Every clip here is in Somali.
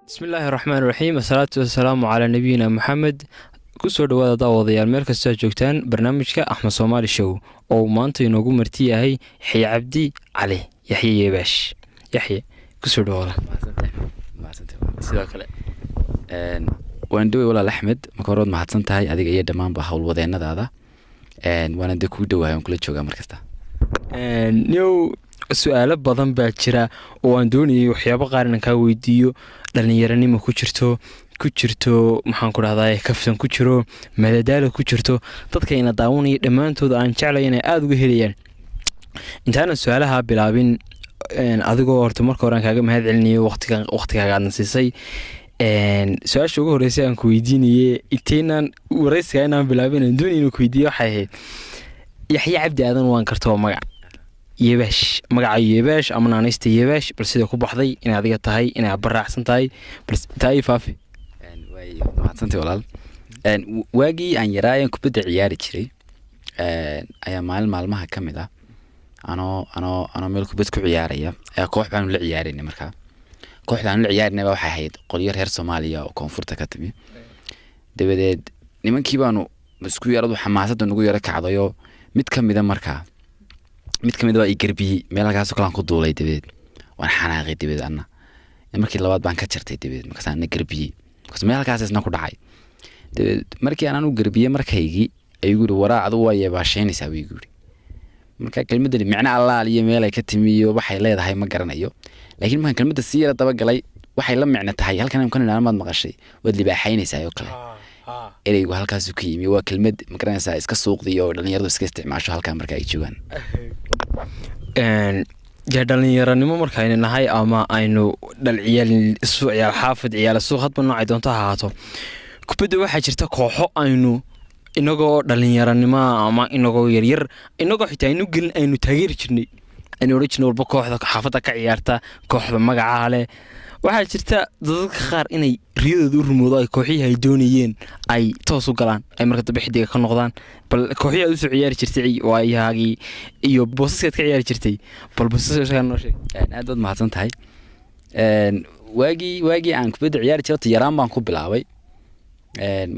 بسم الله الرحمن الرحيم الصلاة والسلام على نبينا محمد kusoo dhawaada daawadayaal meel kasta joogtaan barnaamijka Axmed Soomaali Show oo maanta inoogu marti yahay Yaxye Cabdi Cali Yaxye Yeebaash Yaxye kusoo dhawaada sidoo kale waan dhaway walaal Axmed makarood mahadsan tahay adiga iyo dhamaanba hawlwadeenadaada waan inta ku dhawaayan kula jooga markasta new su'aalo badan baa jira oo aan doonayay waxyaabo qaar inaan ka weydiiyo dhalinyaranimo ku jirto maxaan ku dhahdaa kaftan ku jiro madadaalo ku jirto dadka ina daawanaya dhamaantood aan jeclay inay aad uga helayaan intaana su'aalaha bilaabin adigoo horta marka hore aan kaaga mahad celinayo waqtigaaga aad siisay su'aasha ugu horeysay aan ku weydiinayay inteenan wareysiga inaan bilaabin aan doonayay inaan ku weydiiyo waxay ahayd Yaxye Cabdi Aadan waan karto magac Yeebaash magaca Yeebaash ama naanaysta Yeebaash bal sida ku baxday in adiga tahay in aad baraacsan tahay bal taay faafi way mahadsantahay walaal waagii aan yaraayan kubadda ciyaari jiray ayaa maalmaha kamid ah ano meel kubad ku ciyaaraya ayaa koox baan la ciyaarinay markaa kooxdaan la ciyaarinay waxay ahayd qolyo reer Soomaaliya oo koonfurta ka timi dabadeed nimankii baanu isku yaradu xamaasada nagu yara kacdayo mid kamid waa i garbiyay meel halkaas kala ku duulay dabadeed waan xanaaqay dabadeed anna markii labaad baan ka jartay dabadeed markaas aan garbiyay markaas meel halkaas isna ku dhacay dabadeed markii aan u garbiyay markaygi ayuu yiri waraa adu waa yeebaasheynaysaa way yiri marka kelmadda macna Allah aliye meel ay ka timiyo waxay leedahay ma garanayo laakiin markaan kelmadda si yar daba galay waxay la macna tahay halkan aan kana maad maqashay wad libaaxaynaysaa oo kale ereygu halkaas ku yimi waa kelmad ma garanaysaa iska suuqdiyo dhalinyaradu iska isticmaasho halka marka ay joogan dhalinyaranimo marka aynu nahay ama aynu ciyaal xaafid ciyaal suuq hadba nooc ay doonto ahaato kubadda waxaa jirta kooxo aynu inagoo dhalinyaranimo ama inagoo yaryar inagoo xitaa aynu taageeri jirnay aynu oran jirnay walba kooxda xaafadda ka ciyaarta kooxda magaca leh waxaa jirta dadka qaar inay riyadooda u rumoodo ay kooxihii ay doonayeen ay toos u galaan ay marka dambe xidiga ka noqdaan bal kooxihii aad u soo ciyaari jirtay waayahaagii iyo boosaskaad ka ciyaari jirtay bal boosaska noo sheeg aad baad mahadsan tahay waagii aan kubadda ciyaari jiray yaraan baan ku bilaabay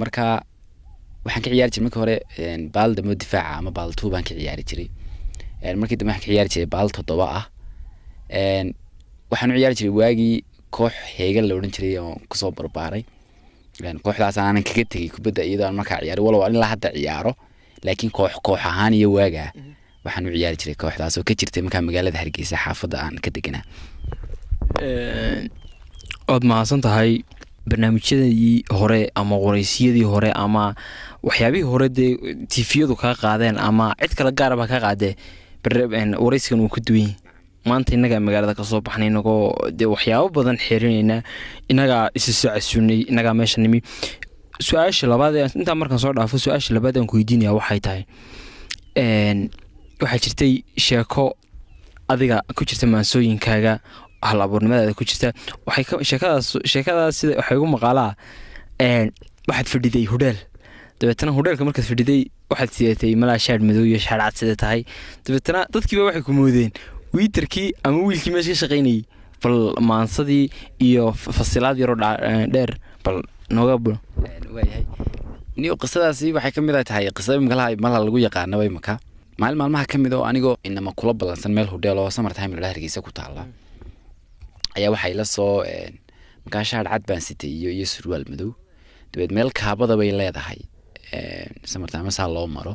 marka waxaan ka ciyaari jiray markii hore baaldamo difaaca ama baaltuu baan ka ciyaari jiray markii dambe waxaan ka ciyaari jiray baal 7 ah waxaan u ciyaari jiray waagii koox heegal la oran jiray oo ku soo barbaaray kooxdaas aanan kaga tagay kubadda iyadoo marka ciyaari walaal in la hadda ciyaaro laakiin koox ahaan iyo waaga waxaan u ciyaari jiray kooxdaas oo ka jirtay marka magaalada Hargeysa xaafadda aan ka deganaa ood mahadsan tahay barnaamijyadii hore ama qoraysiyadii hore ama waxyaabihii hore TV-yadu ka qaadeen ama cid kale gaar ah ka qaadeen waraysigan uu ku duwan maanta inaga magaalada ka soo baxnay inagoo waxyaabo badan xiriirnayna inaga isu soo casuunay inaga meesha nimi su'aasha labaad inta markaan soo dhaafo su'aasha labaad aan ku weydiinaya waxay tahay waxa jirtay sheeko adiga ku jirta maansooyinkaaga hal abuurnimadaada ku jirta waxay sheekadaas sida waxay ugu maqaalaa waxaad fadhiday hudheel dabeetana hudheelka markaad fadhiday waxaad sidatay malaa shaadh madow iyo shaadh cad sida tahay dabeetana dadkiiba waxay ku moodeen wiitarkii ama wiilkii meesha ka shaqaynayay bal maansadii iyo fasilaad yaro dheer bal nooga bul waayahay niyo qisadaasi waxay kamid tahay qisada imkalaha lagu yaqaanay marka maalmaha kamid oo anigoo inama kula balansan meel hudheel oo summer time la Hargeysa ku taala ayaa waxay la soo marka shaadh cad baan sitay iyo surwaal madow dabeed meel kaabada bay leedahay summer time saa loo maro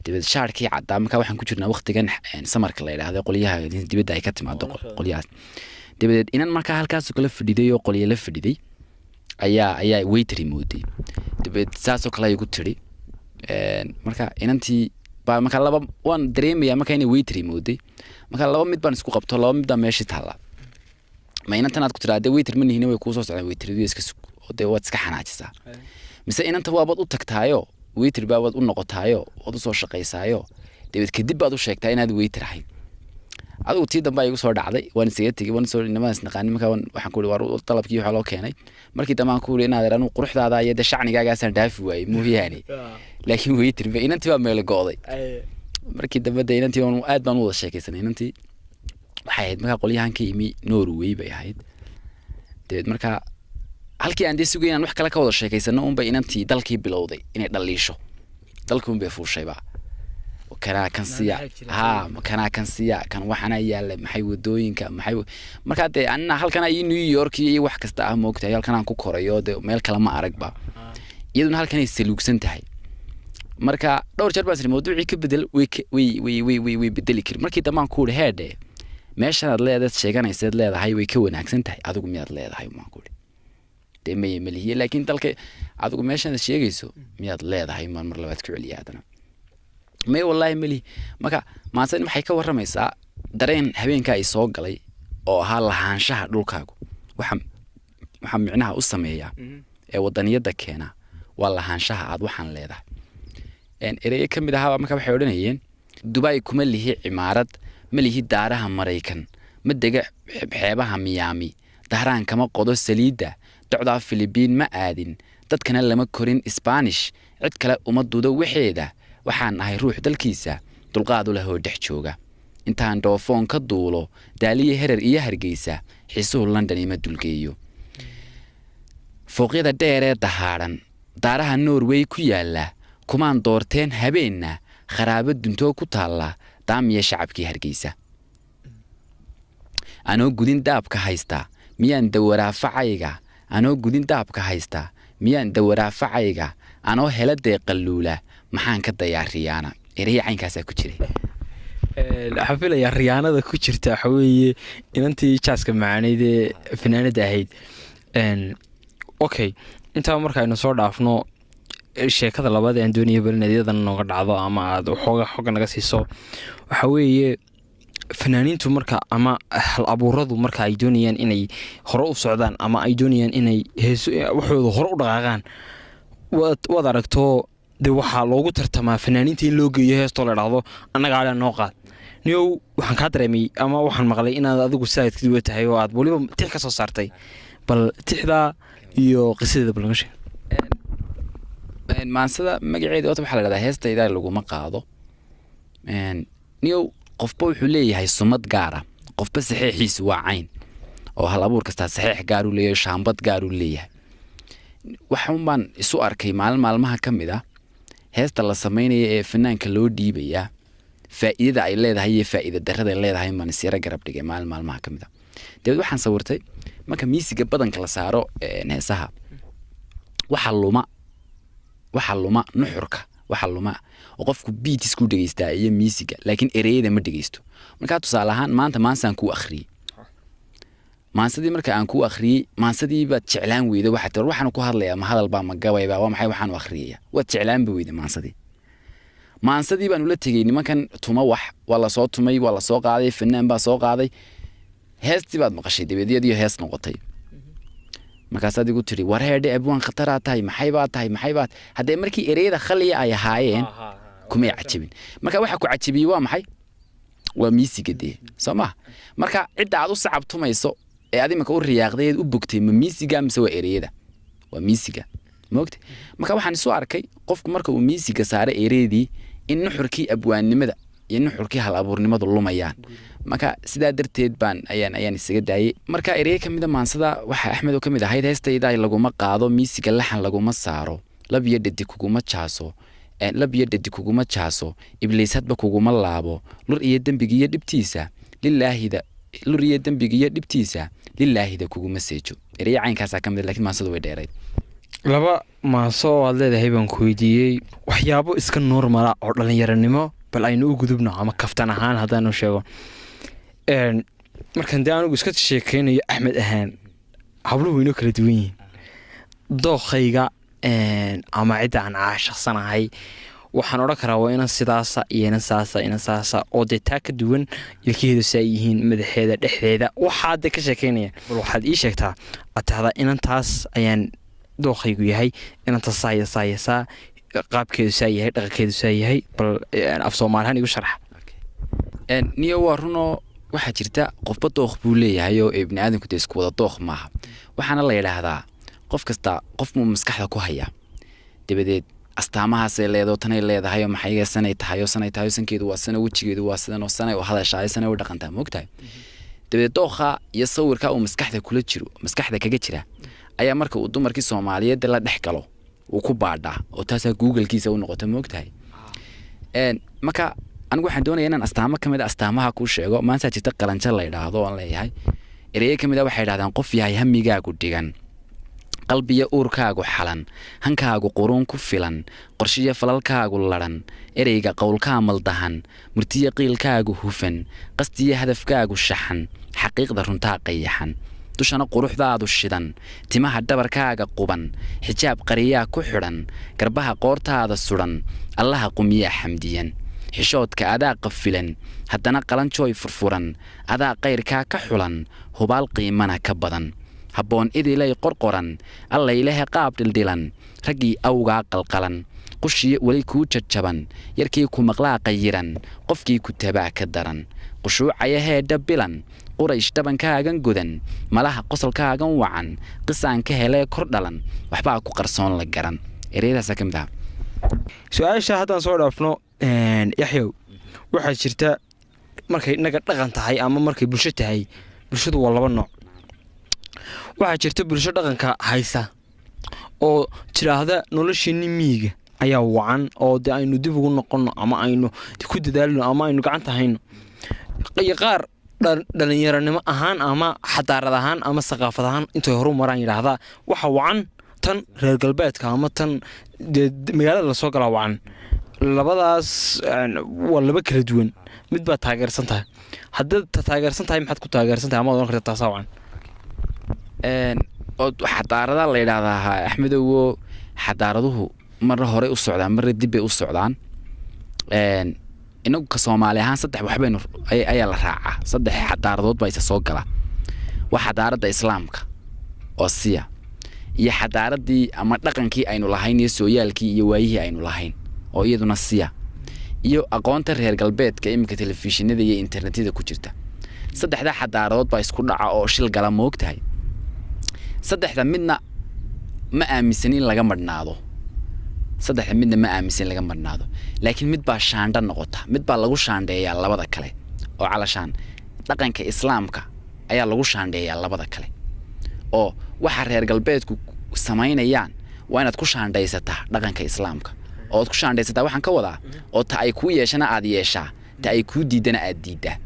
dibad shaarkii cadda marka waxaan ku jirnaa waqtigan samarka la yiraahdo qoliyaha dibadda ay ka timaado qoliyaas dibaded inan marka halkaas kala fadhiday oo qoliya la fadhiday ayaa waiter mooday dibad saasoo kala igu tiri marka inantii baa marka laba waan dareemaya marka inay waiter mooday marka laba mid baan isku qabto laba mid meesha taala ma inantan aad ku tiraahday waiter ma nihiin way ku soo socdaan waiteradu iska oo de waad iska xanaajisaa mise inanta waabad u tagtaayo waiter baad u noqotaayo oo u soo shaqeysaayo dibad kadib baad u sheegtaa inaad waiter ahay adigu tii dambe ay igu soo dhacday waan isaga tagay waan soo inamaas naqaan marka waxaan ku war talabkii waxa loo keenay markii dambe aan ku yiri inaad anu quruxdaada iyo shacnigaaga aan dhaafi waayay mooyaane laakiin waiter ba inantii waa meel gooday markii dambe inantii waan aad baan u wada sheekaysanay inantii waxay ahayd marka qolyahan ka imi Norway bay ahayd dibad marka halkii aan dee sugay inaan wax kale ka wada sheekaysano unba inantii dalkii bilowday inay dhaliisho dalkii unbay fuushayba kanaa kan siya kanaa kan siya kan waxana yaala maxay wadooyinka maxay marka dee anna halkan ay New York iyo wax kasta ah moogtahay halkan aan ku korayo dee meel kale ma aragba iyaduna halkan ay saluugsan tahay marka dhowr jeer baan isla mawduucii ka bedel way bedeli kari markii damaan ku heede meeshan aad leedahay sheeganaysid leedahay way ka wanaagsan tahay adigu miyaad leedahay ma ku dee malihiye laakiin dalka adigu meeshan aad sheegayso miyaad leedahay mar labaad ku celiyaadana may wallahi mali marka maasan maxay ka waramaysaa dareen habeenka ay soo galay oo ahaa lahaanshaha dhulkaagu waxa micnaha u sameeya ee wadaniyada keena waa lahaanshaha aad waxaan leedahay erey ka mid ah marka waxay oranayeen Dubai kuma lihi cimaarad ma lihi daaraha Mareykan ma dega xeebaha Miami daaraan kama qodo saliida docda Philippine ma aadin dadkana lama korin Spanish cid kale uma duudo waxeeda waxaan ahay ruux dalkiisa dulqaad u leh oo dhex jooga intaan doofoon ka duulo daaliye herer iyo hargeysa xiisuhu London ima dulgeeyo fooqyada dheer ee dahaaran daaraha Norway ku yaala kumaan doorteen habeenna kharaabad duntoo ku taala daamiya shacabkii hargeysa anoo gudin daabka haysta miyaan dawarafacayga anoo hela deeqaluula maxaan ka dayaariyaana erey caynkaas ku jiray xafilaya riyaanada ku jirta waxa weeye inantii jaaska macaaneed ee fanaanada ahayd okay inta marka aynu soo dhaafno sheekada labaad ee doonaya balnaadiyada nooga dhacdo ama aad xooga naga siiso waxa weeye fanaaniintu marka ama hal abuuradu marka ay doonayaan inay hore u socdaan ama ay doonayaan inay waxooda hore u dhaqaaqaan wad aragto de waxa loogu tartamaa fanaaniinta in loo geeyo heesto la dhaqdo annaga aan noo qaad niyow waxaan ka dareemay ama waxaan maqlay inaad adigu saadkii u tahay oo aad waliba tix ka soo saartay bal tixda iyo qisadeeda bal ngashay maansada magaceeda waxa la yiraahdaa heestayda laguma qaado niyow qofba wuxuu leeyahay sumad gaar ah qofba saxiixiisu waa cayn oo hal abuur kasta saxiix gaar u leeyahay shaambad gaar u leeyahay waxaan baan isu arkay maalmaha kamid ah heesta la sameeyay ee fanaanka loo dhiibaya faa'iidada ay leedahay iyo faa'iidada darrada ay leedahay man isira garab dhigay maalmaha kamid ah dawad waxaan sawirtay marka miisiga badanka la saaro heesaha waxa luma nuxurka waxa luma oo qofku beat isku dhageystaa iyo miisiga laakiin ereyada ma dhageysto marka tusaale ahaan maanta ku akhriyay maansadii marka aan ku akhriyay maansadii baad jeclaan weyday waxaan ku hadlayaa ma hadal baa ma gabayba waa maxay waxaan u akhriyay waad jeclaan weyday maansadii baan ula tagay nimankan tuma wax wala soo tumay wala soo qaaday fanaan baa soo qaaday heestii baad maqashay dabadeedii hees noqotay markaas adigu tiri war heedhe abwaan khatar tahay maxay baad hadee markii ereyada khaliya ay ahaayeen kuma cajibin marka waxa ku cajibiyay waa maxay waa miisiga dee Soomaa marka cid aad u sacabtumayso ee adimka u riyaaqdeed u bogtay ma miisiga mise waa ereyada waa miisiga moogtay marka waxaan soo arkay qofku marka uu miisiga saare ereydii in nuxurkii abwaannimada iyo nuxurkii hal abuurnimadu lumayaan marka sidaa darteed baan ayaan isaga daayay marka erey kamid ah maansada waxa Axmed oo kamid ahayd heestayda laguma qaado miisiga laxan laguma saaro labiyo dhadi kuguma jaaso ibliis hadba kuguma laabo lur iyo dambigiyo dhibtiisa lillaahida kuguma seejo erey caynkaas kamid laakiin maansadu way dheerayd laba maaso aad leedahay baan ku weydiiyay waxyaabo iska normal ah oo dhalinyaranimo bal aynu u gudubno ama kaftan ahaan hadaan u sheego markan dee anigu iska sheekeynayo Axmed ahaan habluhu inoo kala duwan yihiin dookhayga ama cidda aan caashaqsanahay waxaan oran karaa waa inaan sidaasa iyo inaan saasa oo dee taa ka duwan ilkaheedu saa yihiin madaxeeda dhexdeeda waxaad ka sheekeynaya bal waxaad ii sheegtaa atada inantaas ayaan dookhaygu yahay inantaas saayasa qaabkeedu saa yahay dhaqankeedu saa yahay bal af Soomaalihan igu sharax niyo waa runo waxa jirta qofba dooq buu leeyahay oo ibn aadamku isku wada dooq maaha waxaana la yiraahdaa qof kasta qof mu maskaxda ku haya dabadeed astaamahaas ay leedahay oo maxay sanay tahay sankeedu waa sana wajigeedu waa sidan oo sanay oo hadashay sanay u dhaqantaa moogtahay dabadeed dooqa iyo sawirka uu maskaxda kaga jira ayaa marka uu dumarkii Soomaaliyeed la dhex galo uu ku baadhaa oo taasa Google-kiisa u noqoto moogtahay marka anigu waxaan doonayaa inaan astaamo kamid astaamaha ku sheego maanta jirta qalanjo la yiraahdo aan leeyahay erey kamid ah waxay yiraahdaan qof yahay hamigaagu dhigan qalbiga uurkaagu xalan hankaagu quruun ku filan qorshiye falalkaagu laran ereyga qowlka maldahan murtiye qiilkaagu hufan qastiye hadafkaagu shaxan xaqiiqda runta qayaxan dushana quruxdaadu shidan timaha dhabarkaaga quban xijaab qariyaa ku xiran garbaha qoortaada suran allaha qumiya xamdiyan xishoodka adaa qafilan haddana qalanjooy furfuran adaa qayrkaa ka xulan hubaal qiimana ka badan habboon idilay qorqoran alla ilaahay qaab dhildilan raggii awgaa qalqalan qushiye wali kuu jajaban yarkii ku maqlaa qayiran qofkii ku tabaa ka daran qushuucaya heedha bilan quraysh dhabankaagan godan malaha qosolkaagan wacan qisaan ka helee kor dhalan waxbaa ku qarsoon la garan ereyadaas ka mid ah su-aasha haddaan soo dhaafno yaxyow waxaa jirta markay inaga dhaqan tahay ama markay bulsho tahay bulshadu waa laba nooc waxaa jirta bulsho dhaqanka haysa oo tiraahda nolosheeni miyiga ayaa wacan oo de aynu dib ugu noqono ama aynu ku dadaalno ama aynu gacanta hayno iyo qaar dhalinyaranimo ahaan ama xadaarad ahaan ama saqaafad ahaan intay horu maraan yidhaahdaa waxa wacan tan reer galbeedka ama tan magaalada lasoo galaa wacan labadaas waa laba kala duwan mid baa taageersan tahay haddaad taageersan tahay maxaad ku taageersan tahay ama odan karta taasaa wacan oo xadaarada la yiraahdaa Axmedow xadaaraduhu mar hore u socdaan mar dib bay u socdaan inagu ka Soomaali ahaan saddex waxbaynu ayaa la raacaa saddex xadaaradood baa isa soo gala waa xadaarada Islaamka oo siya iyo xadaaradii ama dhaqankii aynu lahayn iyo sooyaalkii iyo waayihii aynu lahayn oo iyaduna siya iyo aqoonta reer galbeedka imika telefishinada iyo internetka ku jirta saddexda xadaaradood baa isku dhaca oo shil gala moogtahay saddexda midna ma aaminsanin laga madhnaado saddexda midna ma aaminsan laga madhnaado laakiin mid baa shaandha noqota mid baa lagu shaandheeyaa labada kale oo calashaan dhaqanka Islaamka ayaa lagu shaandheeyaa labada kale oo waxa reer galbeedku sameynayaan waa inaad ku shaandhaysataa dhaqanka Islaamka oo ku shaandhaysataa waxaan ka wadaa oo ta ay ku yeeshana aad yeeshaa ta ay ku diidana aad diidaa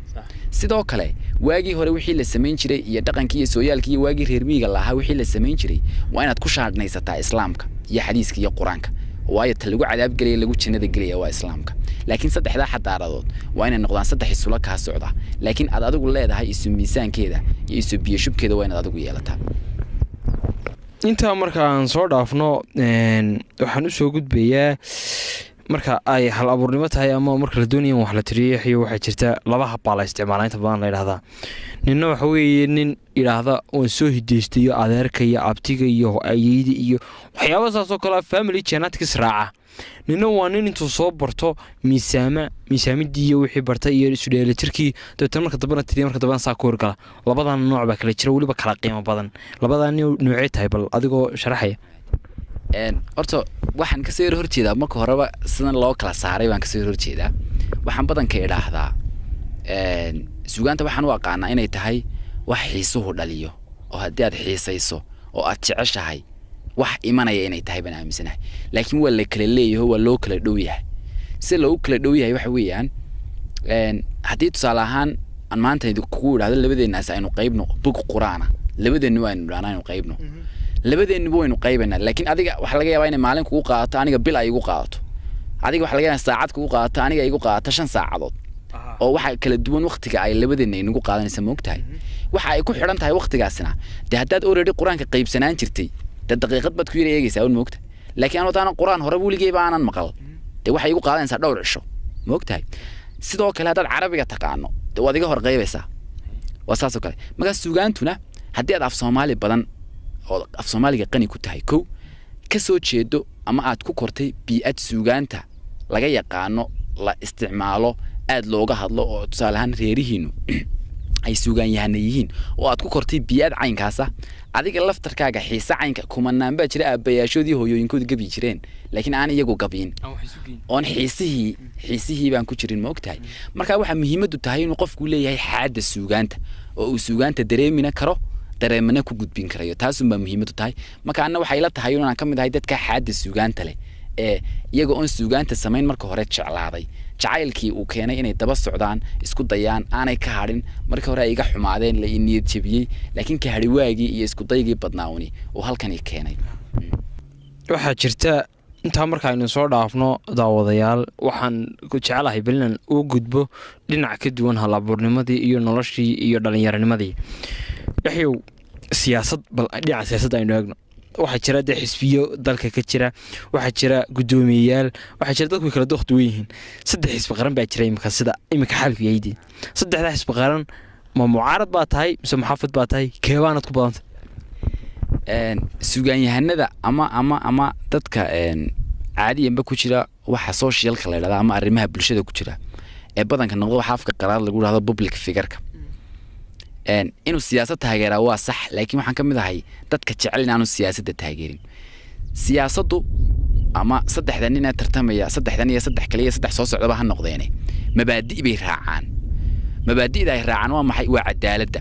sidoo kale waagii hore wixii la sameyn jiray iyo dhaqankii iyo sooyaalkii iyo waagii reer miyiga lahaa wixii la sameyn jiray waa inaad ku shaandhaysataa Islaamka iyo xadiiska iyo Quraanka waayo ta lagu cadaab galay lagu jannada galay waa Islaamka laakiin saddexda xadaaradood waa inay noqdaan saddex isula ka socda laakiin aad adigu leedahay isu miisaankeeda iyo isu biyashubkeeda waa inaad adigu yeelataa inta markaan soo dhaafno waxaan u soo gudbayaa marka ay hal abuurnimo tahay ama marka la doonayo wax la tiriyo waxa jirta laba hab la isticmaalaa inta badan la yiraahdaa ninna waxa weeye nin yiraahda oo soo hideystayo adeerka iyo abtiga iyo ayeeyda iyo waxyaabahaas oo kala family genetics raaca ninna waa nin intuu soo barto miisaamidii iyo wixii bartay iyo isu dheelitirkii dadka marka dambana tiriyo marka dambana saa ku horgala labadan nooc baa kala jira waliba kala qiimo badan labadan noocay tahay bal adigoo sharaxaya horta waxaan ka soo horjeedaa marka horeba sidan loo kala saaray baan ka soo horjeedaa waxaan badanka idhaahdaa suugaanta waxaan u aqaanaa inay tahay wax xiisuhu dhaliyo oo haddii aad xiisayso oo aad jeceshahay wax imanaya inay tahay baan aaminsanahay laakiin waa la kala leeyahay waa loo kala dhow yahay si loo kala dhow yahay waxa weeyaan haddii tusaale ahaan aan maanta kugu idhaahdo labadeennaas aynu qaybno bug quraana labadeennu aynu idhaahno aynu qaybno labadeennu waynu qaybanaa laakiin adiga waxa laga yaabaa inay maalin kugu qaadato aniga bil ay igu qaadato adiga waxa laga yaabaa saacad kugu qaadato aniga ay igu qaadato 5 saacadood oo waxa kala duwan waqtiga ay labadeenna inagu qaadanaysa moogtahay waxa ay ku xiran tahay waqtigaasina haddaad already quraanka qaybsanaan jirtay daqiiqad baad ku yar eegaysaa un moogtahay laakiin aan wadaan quraan hore wuligay baanan maqal waxa igu qaadanaysa dhowr cisho moogtahay sidoo kale haddaad carabiga taqaano waad iga hor qaybaysaa waa saas oo kale marka suugaantuna haddii aad af Soomaali badan oo af Soomaaliga qani ku tahay ko ka soo jeedo ama aad ku kortay bi'ad suugaanta laga yaqaano la isticmaalo aad looga hadlo oo tusaale ahaan reerihiinu ay suugaan yahanayeen oo aad ku kortay bi'ad caynkaasa adiga laftarkaaga xiisa caynka kumanaan baa jira aabbayaashoodii hooyooyinkooda gabi jireen laakiin aan iyagu gabiin oon xiisihii baan ku jirin moogtahay marka waxa muhiimadu tahay inuu qofku leeyahay xaada suugaanta oo uu suugaanta dareemina karo dareemana ku gudbin karayo taasuma muhiimadu tahay marka anna waxay la tahay inaan kamid ahay dadka xaadda suugaanta leh ee iyaga oo suugaanta sameyn marka hore jeclaaday jacaylkii uu keenay inay daba socdaan isku dayaan aanay ka hadhin marka hore ay iga xumaadeen la niyad jabiyay laakiin ka hadhi waagii iyo isku daygii badnaawni oo halkan keenay waxaa jirta intaa marka aynu soo dhaafno daawadayaal waxaan ku jecelahay balinan uu gudbo dhinac ka duwan hal-abuurnimadii iyo noloshii iyo dhallinyaranimadii yaxyow siyaasad bal dhinaca siyaasadda aynu eegno waxaa jira dee xisbiyo dalka ka jira waxaa jira guddoomiyeyaal waxaa jira dadku kala dookh duwan yihiin 3 xisbi qaran baa jira imika sida imika xaalku yahay 3 xisbi qaran ma mucaarad baa tahay mise muxaafid baa tahay keebaanad ku badanta suugaanyahanada ama dadka caadiyanba ku jira waxa socialka la yiraahdo ama arrimaha bulshada ku jira ee badanka noqdo waxa afka qaraar lagu yiraahdo public figure-ka inuu siyaasad taageeraa waa sax laakiin waxaan kamid ahay dadka jecel inaanu siyaasadda taageerin siyaasaddu ama saddexdan nin ee tartamaya saddexdan iyo saddex kale iyo saddex soo socdaba ha noqdeen mabaadi' bay raacaan mabaadi'da ay raacaan waa maxay waa cadaaladda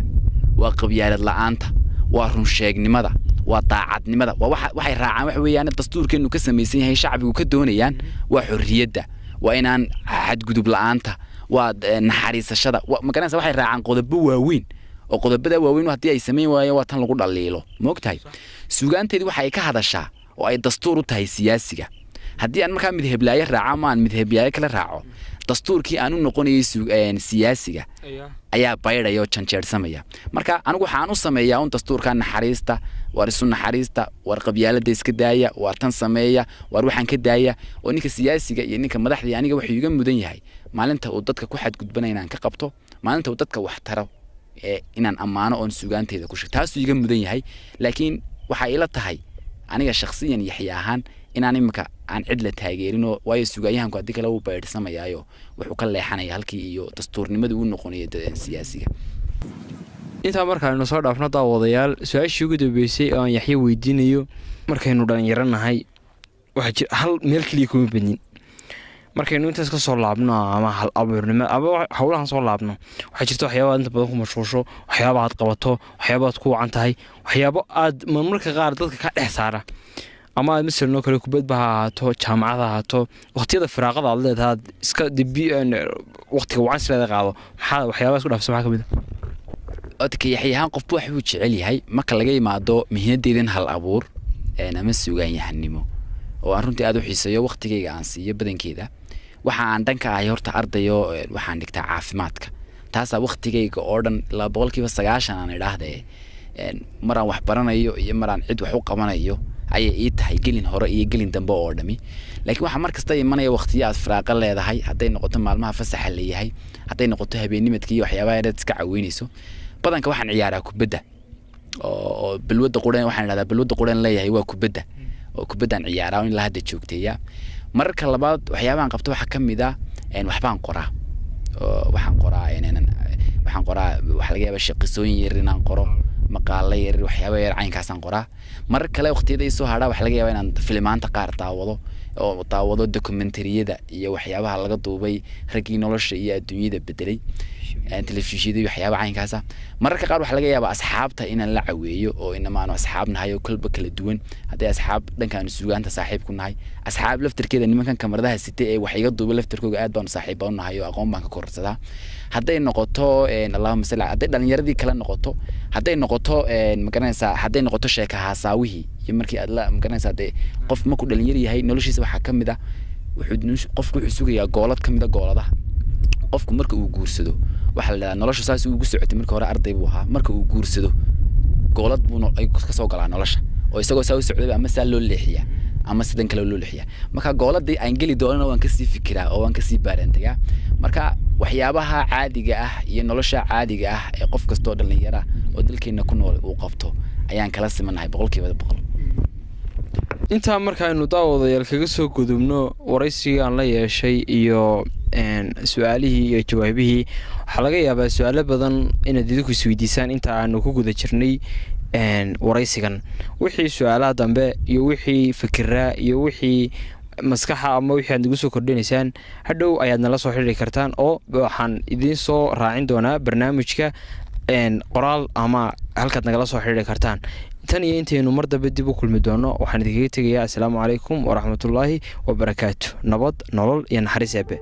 waa qabyaalad la'aanta waa run sheegnimada waa daacadnimada waa waxay raacaan wax weeyaan dastuurkeenu ka sameeysan yahay shacbigu ka doonayaan waa xorriyadda waa inaan xadgudub la'aanta waa naxariisashada magaranaysa waxay raacaan qodobo waaweyn oo qodobada waaweyn hadii ay sameeyeen waayo waa tan lagu dhaliilo moogtahay suugaanteedu waxa ay ka hadashaa oo ay dastuur u tahay siyaasiga hadii aan markaa midhablaayo raaco ma aan midhablaayo kala raaco dastuurkii aan u noqonayay siyaasiga ayaa bayrayo janjeersamaya marka anigu waxaan u sameeyaa un dastuurka naxariista war isu naxariista war qabyaalada iska daaya war tan sameeya war waxaan ka daaya oo ninka siyaasiga iyo ninka madaxda aniga wuxuu iga mudan yahay maalinta uu dadka ku xadgudbanayna aan ka qabto maalinta uu dadka wax taro inaan amaano oo suugaanteeda ku shaqo taas iga mudan yahay laakiin waxa ila tahay aniga shakhsiyan yaxya ahaan inaan imika aan cid la taageerin oo waayo suugayahanku hadii kale uu baydhsamayaayo wuxuu ka leexanaya halkii iyo dastuurnimadu uu noqonay dadka siyaasiga inta markaanu soo dhaafno daawadayaal su'aashii ugu dambeysay oo aan yaxya weydiinayo markaynu dhalinyaranahay waxa jira hal meel kaliya kuma badnin markaynu intaas ka soo laabno ama hal abuurnimo ama hawlahan soo laabno waxa jirta waxyaabo inta badan ku mashquulsho waxyaabo aad qabato waxyaabo aad ku wacan tahay waxyaabo aad marmarka qaar dadka ka dhex saara ama aad misalno kale kubad baa haato jaamacada haato waqtiyada firaaqada aad leedahay iska dibi waqtiga wacan sileeda qaado maxaa waxyaabo isku dhaafsan maxaa kamid odka yaxyahan qof wax uu jecel yahay marka laga yimaado mihnadeedan hal abuur ama suugaanyahanimo oo aan runtii aad u xiiseeyo waqtigeyga aan siiyo badankeeda waxa aan dhanka ahay horta ardayo waxaan dhigtaa caafimaadka taas waqtigeyga oo dhan 100% aan idhaahdee maraan wax baranayo iyo maraan cid wax u qabanayo ay ii tahay gelin hore iyo gelin dambe oo dhami laakiin waxa markasta imanaya waqtiyaad firaaqa leedahay haday noqoto maalmaha fasaxa leeyahay haday noqoto habeennimadkii waxyaabaha aad iska caawinayso badanka waxaan ciyaaraa kubadda oo balwada quraan waxaan idhahdaa balwada quraan leeyahay waa kubadda oo kubaddan ciyaaraa in la hadda joogteeya marka labaad waxyaabahan qabto waxa kamid ah waxbaan qoraa waxaan qoraa wax laga yaabaa shaqisooyin yar inaan qoro maqaale yar waxyaabo yar caynkaasaan qoraa mar kale waqtiyada soo hadha wax laga yaabaa inaan filmaanta qaar daawado dokumentariyada iyo waxyaabaha laga duubay ragii nolosha iyo adduunyada bedelay telefishinada iyo waxyaabaha caynkaas mararka qaar wax laga yaabaa asxaabta inaan la caweeyo oo inamaanu asxaabnahay oo kalba kala duwan haday asxaab dhankaan suugaanta saaxiib ku nahay asxaab laftirkeeda nimankan kamaradaha sitay ee wax iga duubay laftirkooda aad baan saaxiib u nahay oo aqoon baan ka korsadaa haday noqoto Allahumma salli haday dhalinyaradii kala noqoto haday noqoto magaranaysaa haday noqoto sheeka haasaawihi iyo markii aad la magaranaysaa qof ma ku dhalinyar yahay noloshiisa waxa kamid ah wuxuu qofku wuxuu sugayaa goolad kamid ah gooladaha qofku marka uu guursado waxa la yiraahdaa nolosha saas uu ugu socotay marka hore arday buu ahaa marka uu guursado goolad buu ay ka soo galaa nolosha oo isagoo saa u socday ama saa loo leexiyaa ama sidan kale loo leexiyaa marka gooladii aan gali doono waan ka sii fikiraa oo waan ka sii baarantagaa marka waxyaabaha caadiga ah iyo nolosha caadiga ah ee qof kasto dhalinyaro oo dalkeena ku nool uu qabto ayaan kala simanahay 100% inta markaaynu daawadayaal kaga soo gudubno waraysiga aan la yeeshay iyo su'aalihii iyo jawaabihii waxa laga yaabaa su'aalo badan inaad idinku isweydiisaan inta aanu ku guda jirnay waraysigan wixii su'aalaha dambe iyo wixii fikirra iyo wixii maskaxa ama wixii aad nagu soo kordhinaysaan hadhow ayaad nala soo xiriiri kartaan oo waxaan idin soo raacin doonaa barnaamijka qoraal ama halkaad nagala soo xiriiri kartaan. tan iyo intaynu mar dambe dib u kulmi doono waxaan idinkaga tegayaa assalaamu calaykum waraxmatullaahi wabarakaatu. nabad nolol iyo naxariis eebe.